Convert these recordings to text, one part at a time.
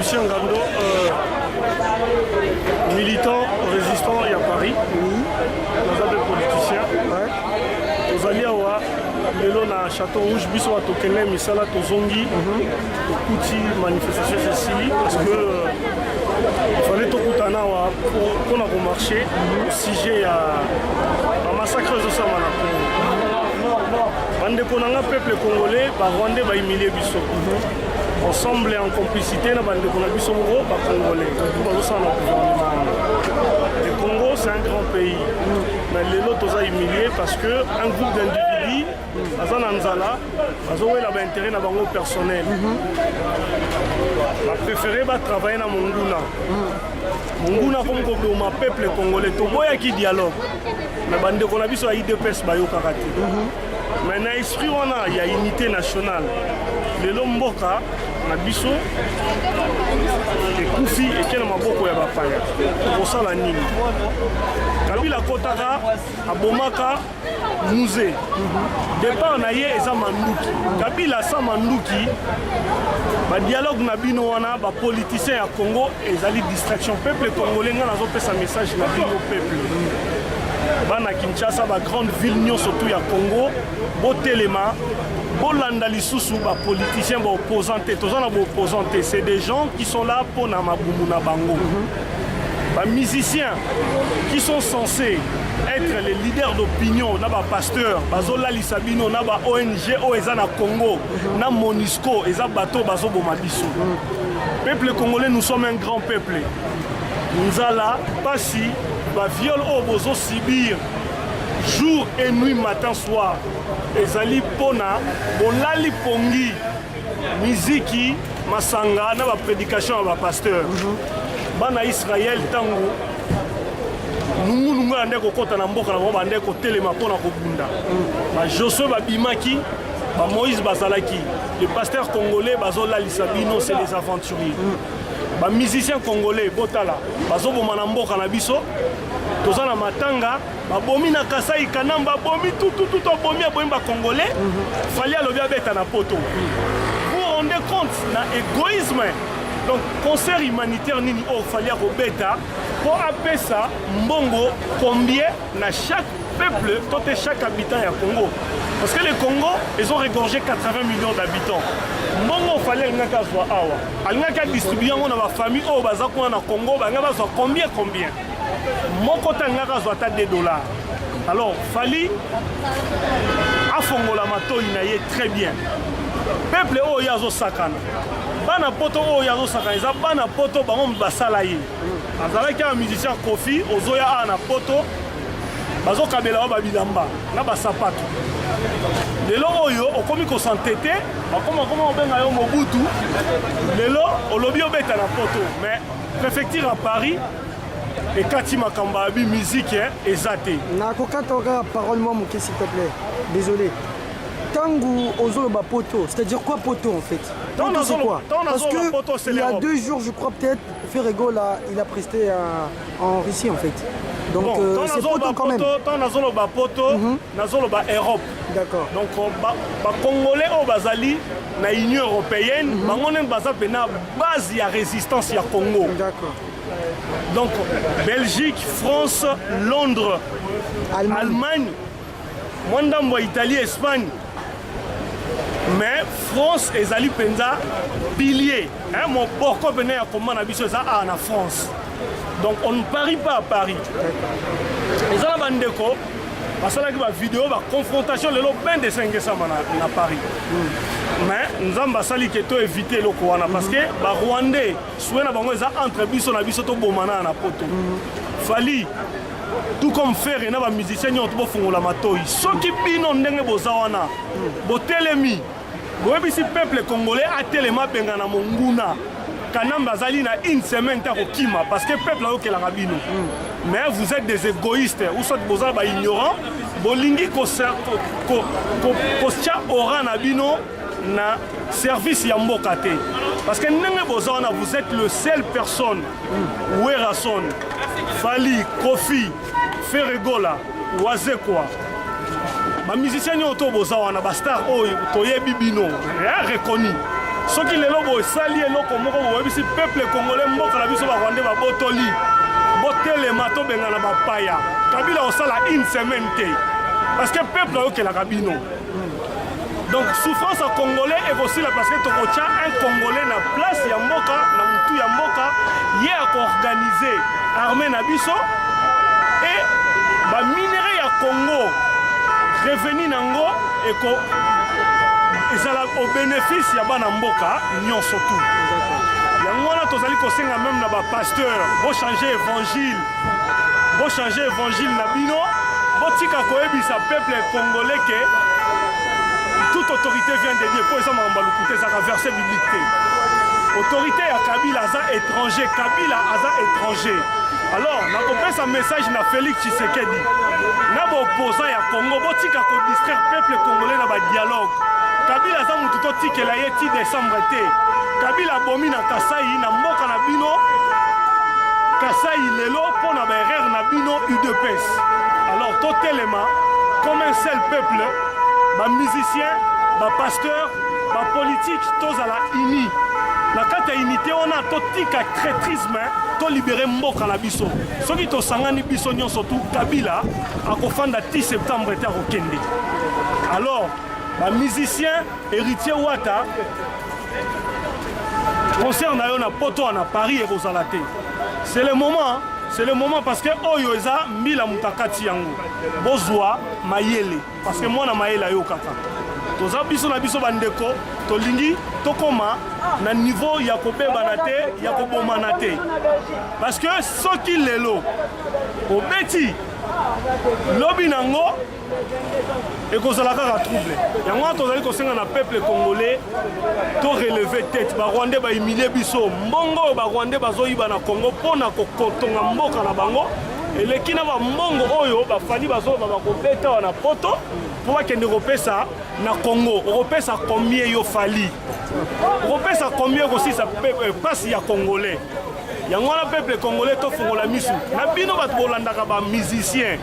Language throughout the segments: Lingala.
Lucien Ngando, militant, résistant et à Paris. Nous avons des politiciens. Nous allions à le Château Rouge, biso à Tokene, Misala, Tozongi, Tokouti, manifestation Cécilie, parce que il fallait tout pour qu'on marché au sujet à massacre de Samana. Bande konanga peuple congolais, ba Rwandais ba humilier biso. Ensemble en complicité na bande konanga biso moko ba congolais. Le Congo c'est un grand pays. Mais les autres ont humilié parce que un groupe d'individus bazan nzala bazo wela ba intérêt na bango personnel. Ba préféré ba travailler na Monguna. Monguna comme ko ma peuple congolais to boya ki dialogue. Mais bande konanga biso a IDPS ba yo karate. Mais dans l'esprit, il y a unité nationale. Les Lomboka, na biso, et Koufi, et quel maboko ya bapaya. Pour ça, la nini. Kabila Kotaka, Abomaka, Musée. Départ, on a yé, et ça Mandouki. Kabila, ça Mandouki, le dialogue nabino wana, les politiciens à Congo, et les distraction. Peuple congolais, on a fait un message au peuple. Bana Kinshasa, la grande ville, surtout à Congo, Botelema, Bolanda Lisusu, les politiciens, les opposants, c'est des gens qui sont là pour Namaboumou Bango. Les musiciens qui sont censés être les leaders d'opinion, les pasteurs, Bazola Lissabino, les ONG, Oezana Congo, les Monisco, les bateaux, Bazobo Mabiso. Peuple congolais, nous sommes un grand peuple. Nous allons pas si. Ba viol au bozo Sibir jour et nuit matin soir ezali pona bolali pongi miziki masanga na ba prédication ba pasteur bana Israël tango nungu ande ko kota na mboka na bande ko telema pona ko bunda ba Josué ba bimaki ba Moïse bazalaki les pasteurs congolais bazola lisabino c'est les aventuriers. Les musiciens congolais, Botala, Bazobo Manamboka na biso, Tozana Matanga, Babomi na Kasai Kanamba, Bomi tout Bomi ba congolais, fallait le bien bête na poto. Vous vous rendez compte na égoïsme. Donc concert humanitaire nini oh fallait ko beta pour appeler ça mbongo combien na chaque peuple, chaque habitant à Congo. Parce que le Congo, ils ont regorgé 80 millions d'habitants. Mbongo fallait ngaka zwa awa. Alngaka distribuer on a ma famille au bazako na Congo, banga zwa combien. Moko tangaka zwa ta $2. Alors fallait afongola mato inaye très bien. Peuple o yazo sakana. Bana poto o yazo sakana, za bana poto bango basala ye. Azalaki un musicien Kofi, ozoya ana poto. Bazo kabela ba bilamba na ba sapato lelo oyo okomi ko s'entêter comment benga yo Mobutu lelo olobi obeta na poto mais préfecture à Paris et Kati Makamba abi musique ezate na kokatoka parole moi mon s'il te plaît désolé tangu ozolo ba poto c'est-à-dire quoi poto en fait poto c'est quoi parce que il y a 2 jours je crois peut-être Ferrego là il a presté en Russie en fait. Donc c'est poto quand même. Tant nazolo ba poto, nazolo ba Europe. D'accord. Donc ba Congolais au Bazali na Union européenne, bangonen baza pena base ya résistance ya Congo. D'accord. Donc Belgique, France, Londres, Allemagne, Mwandambo Italie, Espagne. Mais France et Zali Penza pilier. Hein, mon pourquoi venir à comment habiter ça en France. Donc on ne parie pas à Paris. Les gens bandeko, parce que la vidéo, la confrontation, le lot ben de 5 à Paris. Mais nous avons sali que to éviter le Kouana parce que les Rwandais, soit entre biso na biso to bomana na poto. Fali tout comme faire et na ba musicien ñoto fongola matoi. Soki bino ndenge bozawana. Botelemi. Boyebi si peuple congolais a telema benga na monguna. Kanamba zali na une semaine ta kima parce que peuple a la rabino. Mais vous êtes des égoïstes ou soit boza ba ignorants. Bolingi ko tia ora na bino na service ya mboka te. Parce que ndenge bozana vous êtes le seul personne Werason, Fali, Kofi, Ferregola, Wazekwa. Ba musicien nyoto bozawana ba star oyo toyebi bino, reconnu. soki lelo bosali eloko moko boyebisi peuple congolais mboka na biso barwandais babotoli botelema tobengana bapaya kabila osala une semaine te parce que peuple ayokelaka bino donc souffrance ya congolais ekosila parce que tokotia un congolais na place ya mboka na mutu ya mboka ye akoorganize armée na biso et baminere ya Congo revenu nango ezala au bénéfice ya bana mboka nyonso tu yango wana tozali kosenga même na bapasteur bochanger évangile na bino botika koyebisa peuple congolais ke toute autorité vient de Dieu po eza makambo ya lokuta ezaka verset biblique te autorité ya Kabila aza étranger Kabila aza étranger alors nakopesa message na Félix Tshisekedi na baopposant ya Congo botika kodistraire peuple congolais na badialogue Kabila aza mutu totikela ye ti décembre te Kabila abomi na Kasai na mboka na bino Kasai lelo mpo na baerreur na bino UDPS alors totelema comme un seul peuple bamusicien bapasteur bapolitique tozala uni na kati ya unité wana totika traîtrisme tolibere mboka na biso soki tosangani biso nyonso tu Kabila akofanda 10 septembre te akokende alors bamusicien héritier Wata concert na yo na poto na Paris ekozala te c'est le moment parce que oyo eza mbila mutakati yango bozwa mayele parce que mwana mayele ayo kaka toza biso na biso bandeko tolingi tokoma na niveau ya kobebana te ya kobomana te parce que soki lelo obeti lobi nango ekozala kaka trouble yango tozali kosenga na peuple congolais to relever tête barwandais bahumilie biso mbongo barwandais bazoyiba na Congo mpona kokotonga mboka na bango eleki na bambongo oyo bafali bazoba bakobeta wana poto mpo bakende kopesa na Congo okopesa combien yo fali okopesa combien okosisa pasi ya congolais yango wana peuple congolais tofongola misu na bino bato bolandaka bamusicien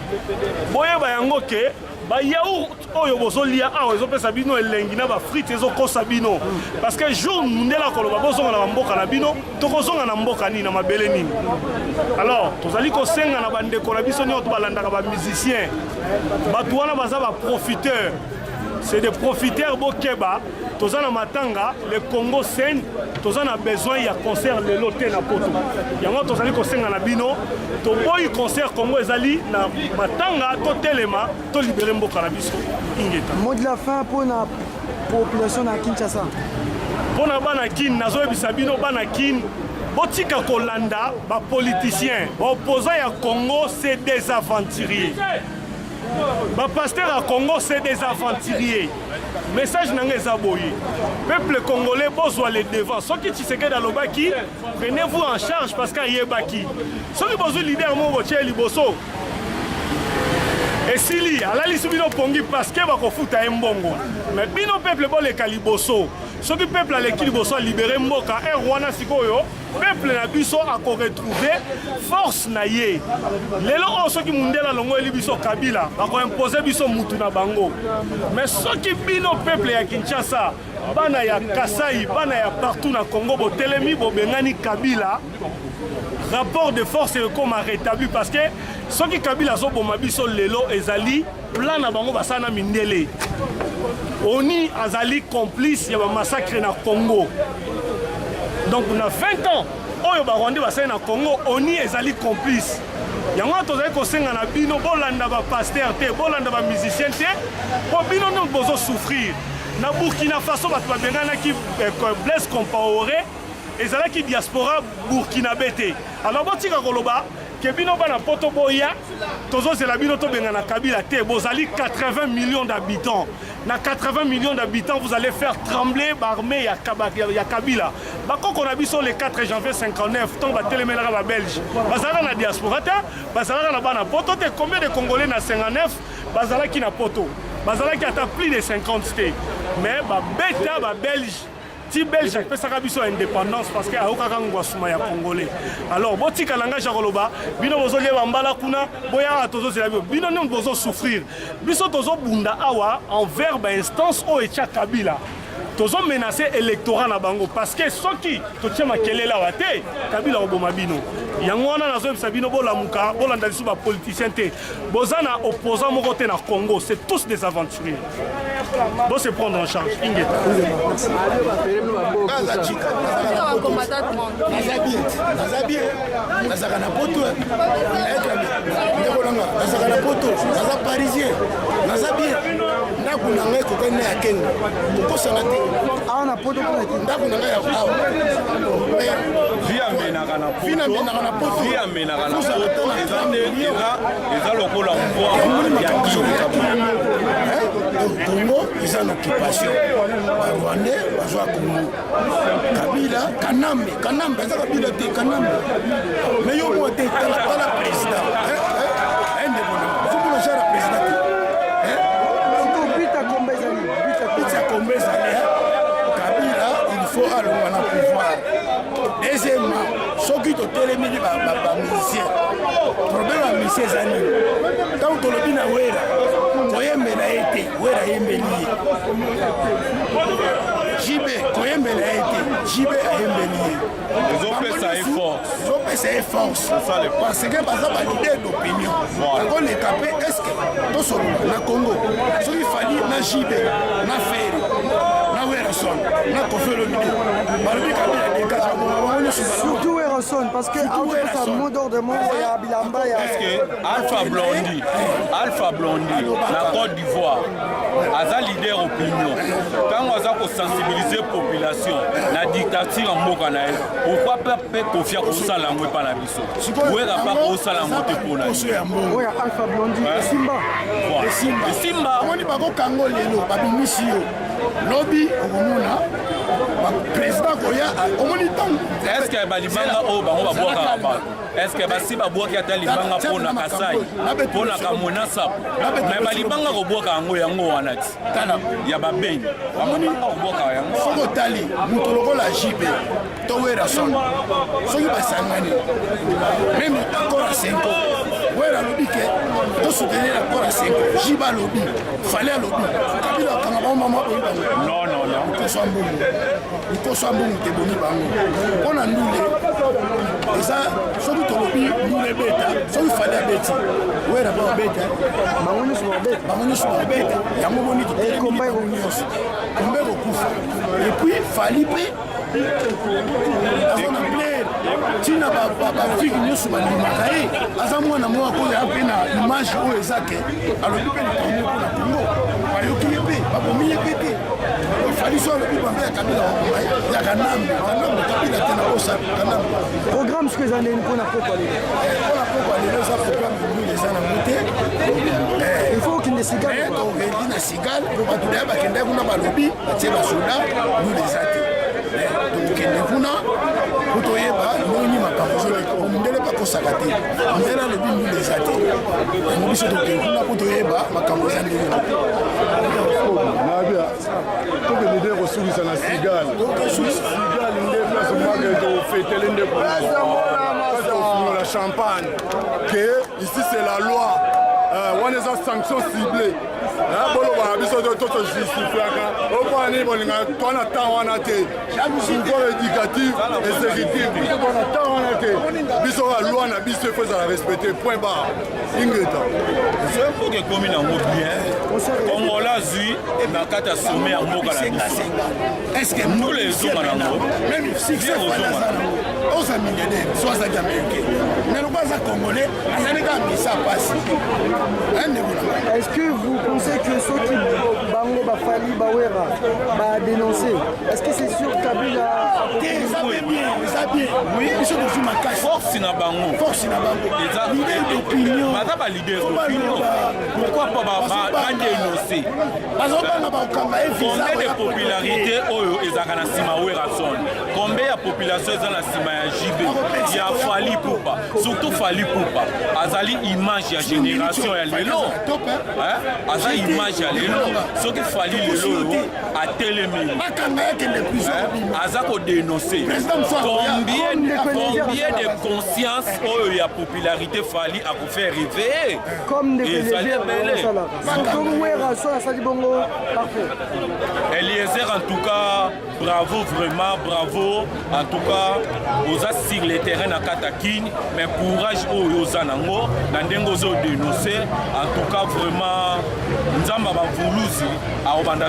boyeba yango ke bayaourt oyo bozolia awa ezopesa bino elengi na bafrite ezokosa bino parce que jour mundela koloba bozonga na bamboka na bino tokozonga na mboka nini na mabele nini alors tozali kosenga na bandeko na biso nyonso balandaka bamusicien bato wana baza baprofiteur c'est des profiteurs bokeba toza na matanga le Congo scène toza na besoin ya concert lelo te na poto yango tozali kosenga na bino toboyi concert Congo ezali na matanga totelema to libérer mboka na biso ingeta mot de la fin pour la population na Kinshasa pona bana kin nazoyebisa bino bana kin botika kolanda bapoliticien baopposant ya Congo c'est des aventuriers pasteur à Congo c'est des aventuriers message nanga eza boye peuple congolais bozwa les devants soki Tshisekedi alobaki prenez-vous en charge parce qu'ayebaki soki bozwi leader moko tie liboso esili alalisi bino pongi parce que bakofuta ye mbongo mais bino peuple boleka liboso soki peuple aleki liboso alibere mboka wana sikoyo peuple na biso akoretrouve force na ye lelo oyo soki mundela longoyeli biso Kabila bakoimpose biso mutu na bango mais soki bino peuple ya Kinshasa bana ya Kasai bana ya partout na Congo botelemi bobengani Kabila rapport de force ekoma rétabli parce que soki Kabila azoboma biso lelo ezali plan na bango basana mindele oni azali complice ya bamassacre na Congo donc na 20 ans oyo barwandais basali na Congo oni ezali complice yango tozali kosenga na bino bolanda bapasteur te bolanda bamusicien te po bino no bozo souffrir na Burkina Faso bato babenganaki Blaise Compaoré ezalaki diaspora burkinabé te alors botika koloba ke bino bana poto boya tozozela bino tobenga na Kabila te bozali 80 millions d'habitants na 80 millions d'habitants vous allez faire trembler l'armée ya Kabila bakoko na biso le 4 janvier 59 tant batelemelaka ba Belge bazalaka na diaspora te bazalaka na bana poto te combien de Congolais na 59 bazalaki na poto bazalaki ata plus de 50 te mais ba beta ba Belge ti Belge apesaka biso indépendance parce que aokaka ngwasuma ya Congolais alors botika langage ya koloba bino bozolieba mbala kuna boyaka tozozela bino nde bozo souffrir biso tozobunda awa envers ba instance oyo etia Kabila tozo menacer électorat na bango parce que soki totia makelela wa te Kabila oboma bino yango wana nazoyebisa bino bolamuka bolanda lisu bapoliticien te boza na opposant moko te na Congo, c'est tous des aventuriers. Bon se prendre en charge Ingeta. Congo, ils ont l'occupation. Rwandais, ils ont Congo. Kabila, Kanambe, ils ont Kabila, Kanambe. Mais ils ont été la président. Vous pouvez le gérer président. Kabila, il faut aller au pouvoir. Deuxièmement, ceux qui ont été les musiciens. Problème à musiciens, quand on le dit, koyembela ete wera yembeli jibe koyembela ete jibe ayembeli zopesa force parce que baza balide d'opinion akoleka mpe eske tosolola na Congo soki fali na jibe na fere na Werrason na Kofelo Olomide balobi Kabila dégage surtout Werrason parce que ça mot d'ordre de monde ya bilamba ya Alpha Blondy na Côte d'Ivoire aza leader opinion tango aza kosensibiliser population na dictature en mboka na ye pourquoi pe kofia kosala yango epa na biso wera pa kosala yango te mpona oyo Alpha Blondy esimba omoni bakokango lelo babimisi yo lobi okomona président koya omoni ntango est-ce que balibanga oyo bango babwakaka bato est-ce que basi babwaki ata libanga mpona Kasai mpona Kamwena Sapo me balibanga kobwaka yango wana ti ya babeni balibanga kobwaka yango soki otali moto lokola jibe to Werrason soki basangani même accord à 5 ans wera alobi ke tosoutenir accord à 5 ans jibe alobi fale alobi Kabila akanga bango mama oyi bango likoso ya mbongo te boni bango mpona ndule eza soki tolobi ndule ebeta soki fali abeti wera ba obeta bango nyonso baobeta yango boni tokomba nyonso komba ekokufa epuis fali mpe aza na plaire ntina bafiki nyonso balimaka ye aza mwana moko oyo ape na image oyo eza ke alobi mpe likambo mpona Congo bayoki ye mpe babomi ye mpe te fali so alobi bambe ya Kabila ya Kanambe Kabila te na osa Kanambe programme soki eza ndeni mpona pokwa lelo eza programme ndule eza nango te il faut okende Sigal tokendi na Sigal po bato na ye bakendaki kuna balobi batie basoda ndule eza te tokende kuna po toyeba noni makambo mondele bakosaka te mondele alobi ndule eza te yango biso tokende kuna po toyeba makambo eza ndenge nabia tokende nde kosukisa na Sigal nde place moko tofetele nde la champagne que ici c'est la loi wana eza sanction ciblée bolobaka biso toto justifiaka opani bolinga twana temps wana te pouvoir éducatif et sécurité twana temps wana te biso ka loi na biso efo ezala respecté point barre ingeta mpoka ekomi nango bien kongola zwi na kati ya some ya mboka na biso ndule ezonga nango oza millionnaire so azaki américain mais loko aza congolais azali kaka misa pasi est-ce que vous pensez que ceux qui bango bafali bawera ba dénoncer est-ce que c'est sûr Kabila eza bien oui biso tozwi makasi force na bango leader d'opinion baza ba leader d'opinion pourquoi pas badénoncer bazobanga bakokanga combien de popularité oyo ezalaka na nsima Werrason combien ya population eza na nsima ya JB ya Fally Ipupa surtout Fally Ipupa azali image ya génération ya lelo aza image ya lelo soki Fally lelo oyo atelemi aza kodénoncer combien de conscience oyo ya popularité Fally akofaire réveiller ezali ebele surtout Werrason asali bongo parfait Eliezer en tout cas bravo vraiment, bravo. En tout cas, vous êtes sur le terrain à Katakine, mais courage au Zanango, dans Dengozo dénoncer. En tout cas, vraiment, nous avons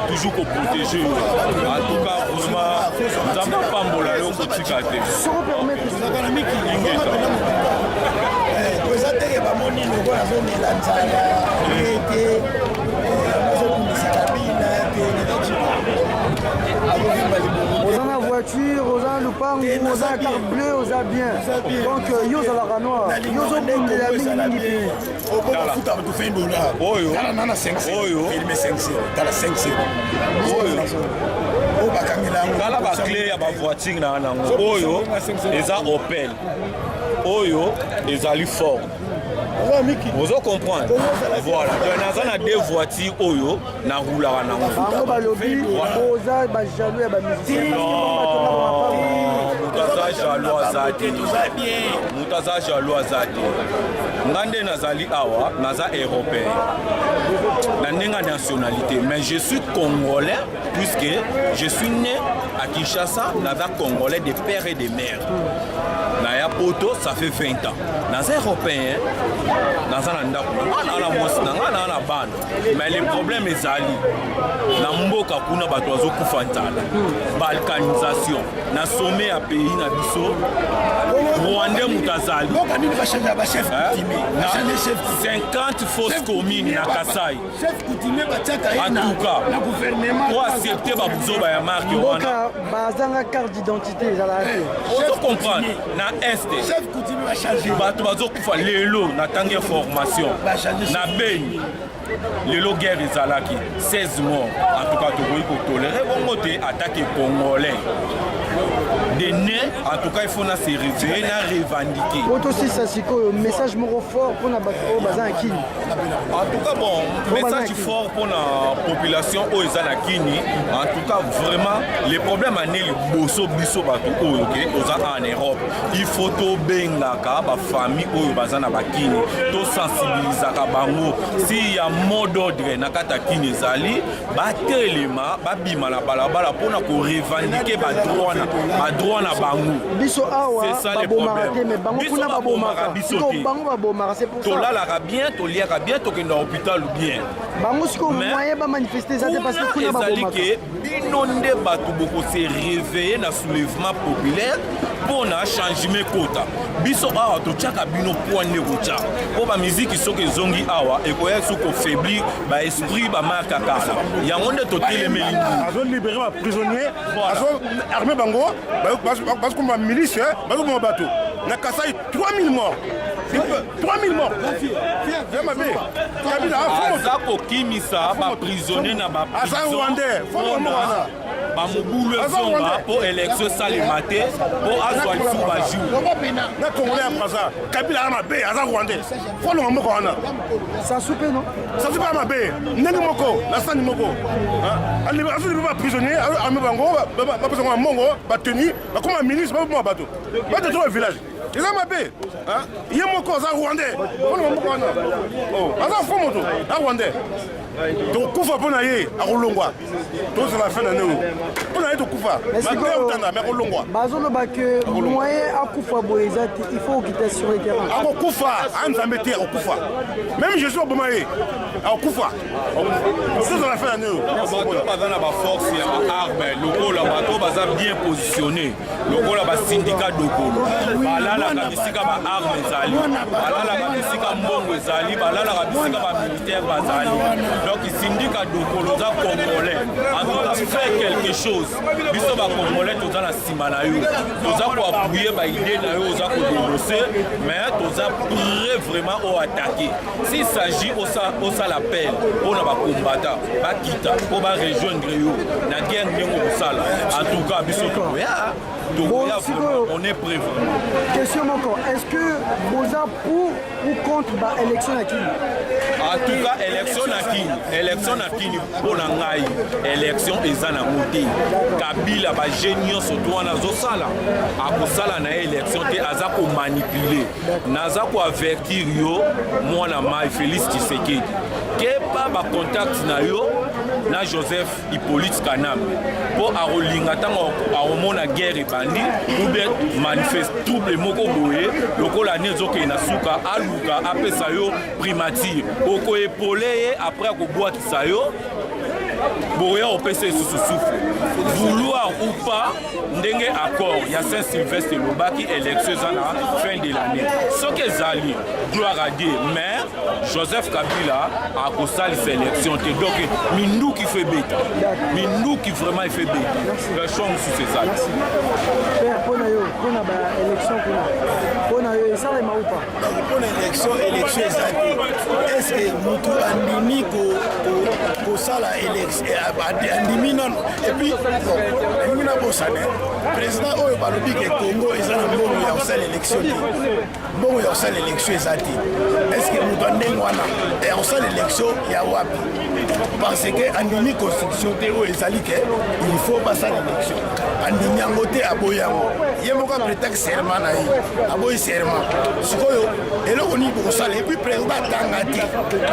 toujours protéger. En tout cas, vraiment, nous avons pas molé au quotidien. Sans permettre aux en voiture, aux en lupango, aux en carte bleue, aux en bien. Donc, yo à la noire, yo au bout de la mingi. Kala ba clé ya ba voiture na nango oyo eza Opel oyo ezali fort. Vous comprenez? Voilà. Donc, on a deux voitures oyo na roula na bango balobi oza ba jaloux ya ba musicien. Mutaza jaloux azadi. Ngande nazali awa naza européen. Na nenga nationalité, mais je suis congolais puisque je suis né à Kinshasa, naza congolais de père et de mère. Naya poto ça fait 20 ans. Naza européen. Mais le problème est ali na mboka kuna bato bazokufa nzala balkanisation na sommet ya pays na biso Rwanda mutazali 50 fausses communes na Kasai en tout cas pour accepter babuzoba ya marque wana bazanga carte d'identité on comprendre na est bato bazokufa lelo na tangi formation na Beni lelo guerre ezalaki 16 morts en tout cas tokoki kotolérer bongo te attaque congolais de nez en tout cas il faut na se réveiller na revendiquer aussi ça c'est un message fort pour na bato baza na Kini en tout cas bon message fort pour la population oyo eza na Kini en tout cas vraiment les problèmes aneli boso biso bato oyo ke oza en Europe il faut to bengaka ba famille oyo baza na bakini to sensibilisaka bango si ya mot d'ordre na kata Kini ezali batelema babima na balabala mpona ko revendiquer ba droit na bango biso awa c'est ça le problème mais bango kuna babomaka biso bango babomaka c'est pour ça tolalaka bien toliaka bien tokenda hôpital bien bango siko moyen ba manifester ça parce que kuna babomaka bino nde bato boko se réveiller na soulèvement populaire pour na changement kota biso awa totiaka bino point ne kotia po ba musique soki zongi awa ekoya soko faiblir ba esprit ba marque kala yango nde totelemeli azo libérer ba prisonnier azo armé bango parce qu'on va milice bazo mo bato na Kasai 3000 morts 3000 morts. Aza kokimisa ba prisonnier na ba prison. Aza Rwandais. Ba mobulu zonga pour élection salimate pour azwa lisu ba jour. Na Congolais après ça. Kabila ama be aza Rwandais. Folo moko wana. Ça soupe non? Ça soupe ama be. Nenge moko, la sani moko. Ali azo ba prisonnier, armé bango, ba prisonnier mongo, ba tenu, ba comme ministre ba mo bato. Ba de tout village. Ils ont mabé. Il y a mon cause à Rwandais. Oh, à Fomoto, à Rwandais. Donc, Koufa Bonaye, à Rolongwa. Donc, c'est la fin de l'année. Bonaye de Koufa. Mais Rolongwa. Bazolo Bake, moyen à Koufa Boézat, il faut quitter sur les terrains. À Koufa, à Nzambete, à Koufa. Même je suis au Bonaye, à Koufa. C'est la fin de l'année. Force et armes, le rôle là bien positionné. Le rôle là syndicat de Golo. Balala bisika ba armes ezali. Balala bisika mbongo ezali. Balala bisika ba militaire bazali. Donc syndicat de Golo za congolais. En tout cas fait quelque chose. Biso ba congolais toza na sima na yo. Toza ko appuyer ba idée na yo za ko dénoncer, mais toza prêt vraiment au attaquer. S'il s'agit au ça l'appel pour na ba combattant, ba kita, pour ba rejoindre yo. Na guerre ndengo sala. En tout cas biso to ya. Bon, on est prêt. Question encore, est-ce que vous êtes pour ou contre l'élection à Kini? En tout cas, élection à Kini, pour l'angaï, élection est en amouti. Kabila va génier surtout en azosala. À Kosala na élection, te azako manipuler. Nazako avertir yo, moi na mai Félix Tshisekedi. Que pas ba contact na yo. na Joseph Hippolyte Kanambe po akolinga ntango akomona guerre ebandi ou bien manifeste trouble moko boye lokola ne ezokende na suka aluka apesa yo primature okoepole ye après akobwakisa yo boya opesa esusu souffle vouloir ou pas ndenge accord ya Saint-Sylvestre lobaki élection eza na fin de l'année soki ezali gloire à Dieu mais Joseph Kabila akosalisa élection te donc minduki fait beta minduki vraiment fait beta version mosusu ezali mpona yo mpona baélection mpona yo esalema ou pas mpona élection eza te est ce que motu andimi kosala andimi nano epuis ndingi na bosane président oyo balobi ke Congo eza na mbongo ya kosala élection te mbongo ya kosala élection eza te est ce que moto andenge wana ya kosala élection ya wapi parce que andimi constitution te oyo ezali ke il faut basala élection andimi yango te aboyi yango ye moko apretaki serment na ye aboyi serment sikoyo eloko nini bokosala epuis président atanga te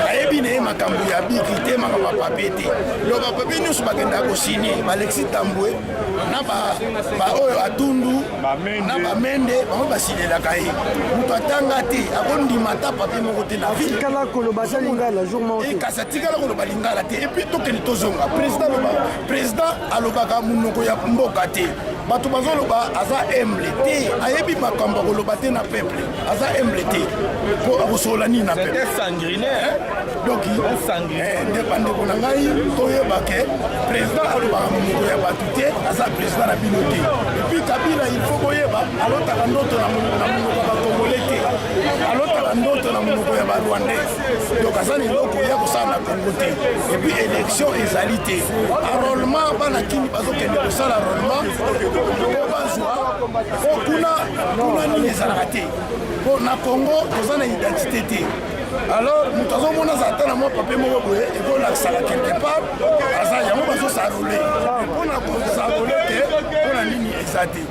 ayebi na ye makambo ya biki te makambo ya papier te lo bapapie nyonso bakendaka kosigne balexi tambwe na baoyo atundu na bamende bango basilelaka ye moto atanga te akondima ata papier moko te na atikala koloba ata lingala jour moko te kasi atikala koloba lingala te epuis tokende tozonga président alobaka monoko ya mboka te bato bazoloba aza humble te ayebi makambo akoloba te na peuple aza humble te mpo akosola nini na peuple donc nde bandeko na ngai toyeba ke président alobaka monoko ya bato te aza président na bino te epuis Kabila il faut boyeba alotaka ndoto na monoko ya bakongole te alotaka ndoto na monoko ya barwandais donc aza na eloko ya kosala na Congo te epuis élection ezali te enrôlement bana kini bazokende kosala enrôlement bazwa po kuna nini ezalaka te mpo na Congo toza na identité te alors moto azomona aza ata na mwa papier moko boye ekolakisaka quelque part aza yango bazosarole mpona kosarole te mpona nini eza te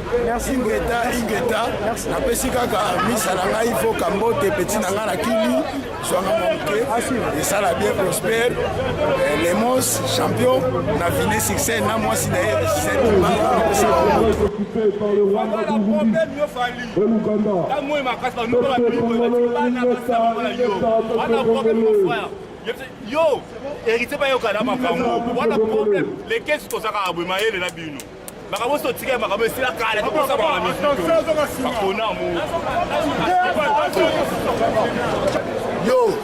ingeta napesi kaka misa na ngai fo kambote peti na ngai na kili zwanga moke esala bien prospère lemos champion na vine succès na mwasi na ye yo hérité bayokana makambo wana problème les caisses tozaka abwemayele na bino makambo sotika makambo esila kala tokosa bakona yo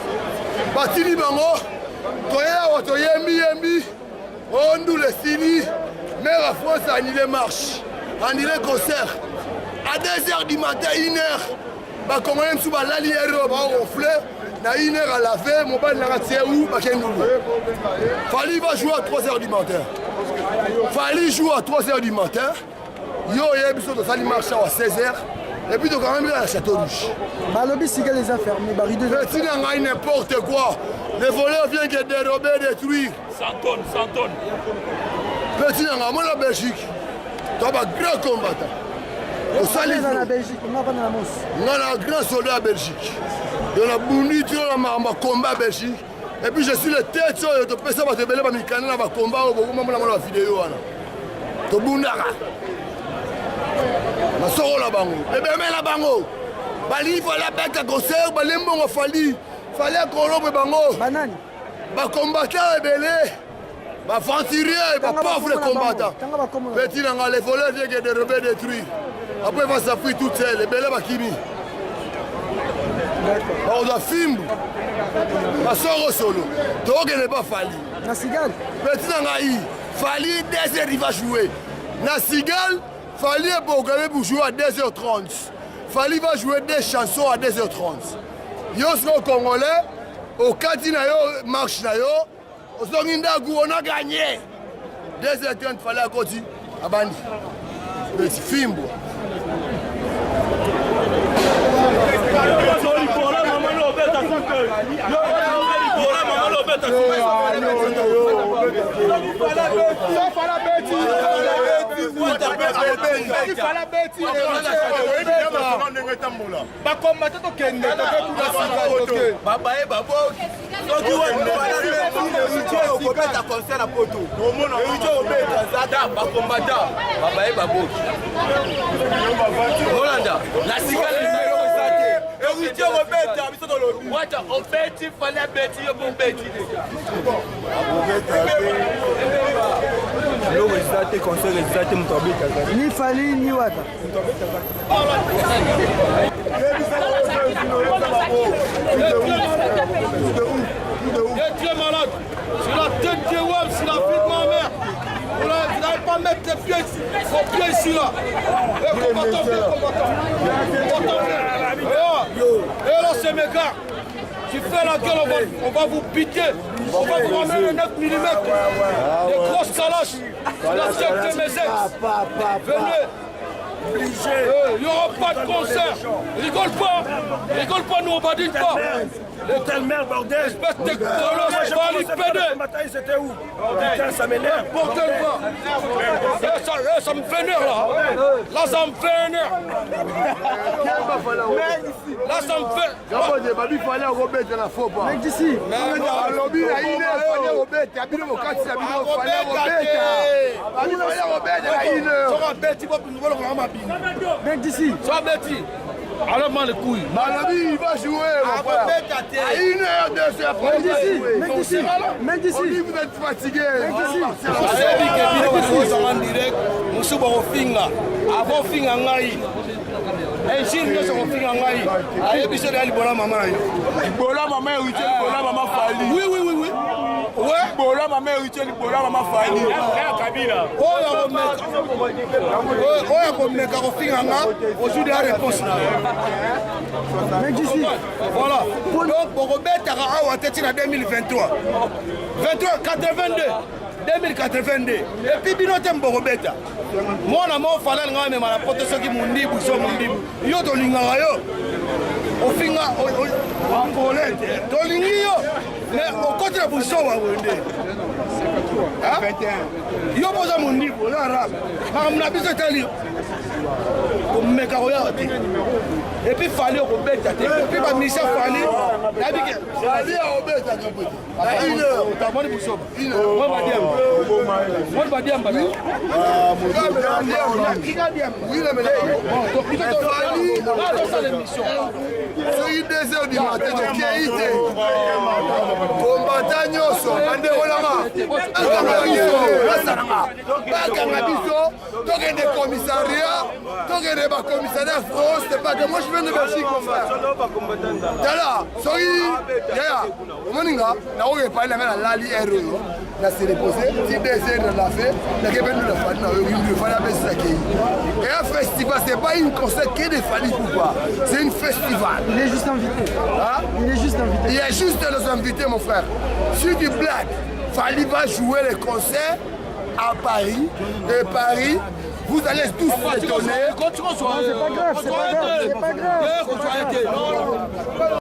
batili bango toyeawa toyembi ondule sini maire ya France a annulé marche annulé concert à 2h du matin 1h bakongole mosusu balali ero baorofle na 1h à laver mobali nanga tie u bakendulu Fali va jouer à 3h du matin Fali joue à 3h du matin yo yebiso tosali marche à 16h et puis quand même à Château Rouge balobi sika les affaires mais bari de mais sinon n'importe quoi les voleurs viennent que dérober détruire 100 tonnes petit nanga moi la Belgique toi ba grand combattant au sali na Belgique on va na mos ngana grand soldat à Belgique de la bundi tu la mamba combat Belgique et puis je suis le tête sur de pesa ba te belé ba mikana na ba combat au beaucoup mama na vidéo wana to bundaka na soro la bango bébé la bango bali voilà beka concert balembongo fali kolobe bango banani ba combattant belé ba aventurier ba pauvre combattant petit nanga les voleurs viennent de dérober détruire après va s'appuyer toute seule les belé ba kimi on doit film ba soro solo donc n'est pas fali na Sigal petit nanga i fali désert il va jouer na Sigal Fali est programmé pour jouer à 2h30. Fali va jouer des chansons à 2h30. Yo sont congolais, au Kati na yo, marche na yo, au Songindagu, on a gagné. 2h30, Fali à côté, à Bandi. Petit film. bakombata tokende babaye baboki soki okobeta concert na poto obeta zata bakombata babaye baboki olanda na sika héritier obeta biso tolobi wacha obeti fale abeti yo bobeti lo resate concert resate moto abeta ni fali ni wata tu es malade. C'est la tête de Wam, c'est la vie de ma mère. Vous n'allez pas mettre les pieds ici. Vos pieds ici là. Combattant. Et là c'est mes gars. Tu fais la gueule, on va vous piquer. On va vous ramener le 9 mm. Des grosses calaches. C'est la tête de mes ex. Venez. Il n'y aura pas de concert. Rigole pas, nous on badine pas. Quelle merde, bordel! Espèce de colosse, va aller péder! C'était où? Putain, ça m'énerve! Bordel pas! Ça me vénère là! Là, ça me vénère! Là, ça me fait... babi fallait Robert la faux pas. Mec d'ici! Lobby la ine fallait Robert, abino mokati abino fallait Robert. Babi fallait Robert la ine. Sora beti bopi nous volons vraiment bien. Mec d'ici! Sora beti! Alors moi les couilles. Malabi il va jouer. À 1h2 après. Mec d'ici! Mec d'ici! Vous êtes fatigué. Avant finga ngai. Engine nyonso kofinga ngai. Ayebiso ya libola mama ye. Libola mama héritier, libola mama fali. Oui. Ouais. Libola mama héritier, libola mama fali. Oya komeka kofinga nga ozwi ya réponse na Mec d'ici! voilà. Donc bokobetaka awa te tina 2023 2082 et puis bino te mbokobeta mwana mo falali nga mema na poto soki mundibu so mundibu yo tolingaka yo ofinga akole te tolingi yo mais okoti na busowa wende yo boza mundibu oza arabe makambo na biso etali komeka koyawa te epuis fali okobeta te epuis bamisien fali nayebike moni busoba moni badiamba tosala émission soki 2 heures du matin tokei te kombata nyonso bandekolanga bakanga biso tokende commissariat tokende bacommissariat France te pas que moi je viens de Belgique mon frère tala soki yaya omoninga nakokepai nanga nalali aire oyo nase reposé ti 2 heures na lafe nakebenu na fali na oyo fali apesisakei et un festival c'est pas une concert que de Fally Ipupa c'est une festival. Il est juste invité. Hein? Il est juste invité. Il y a juste nos invités, mon frère. Sur du black, Fally va jouer les concerts à Paris. Et Paris, vous allez tous se donner. C'est pas grave, c'est pas grave.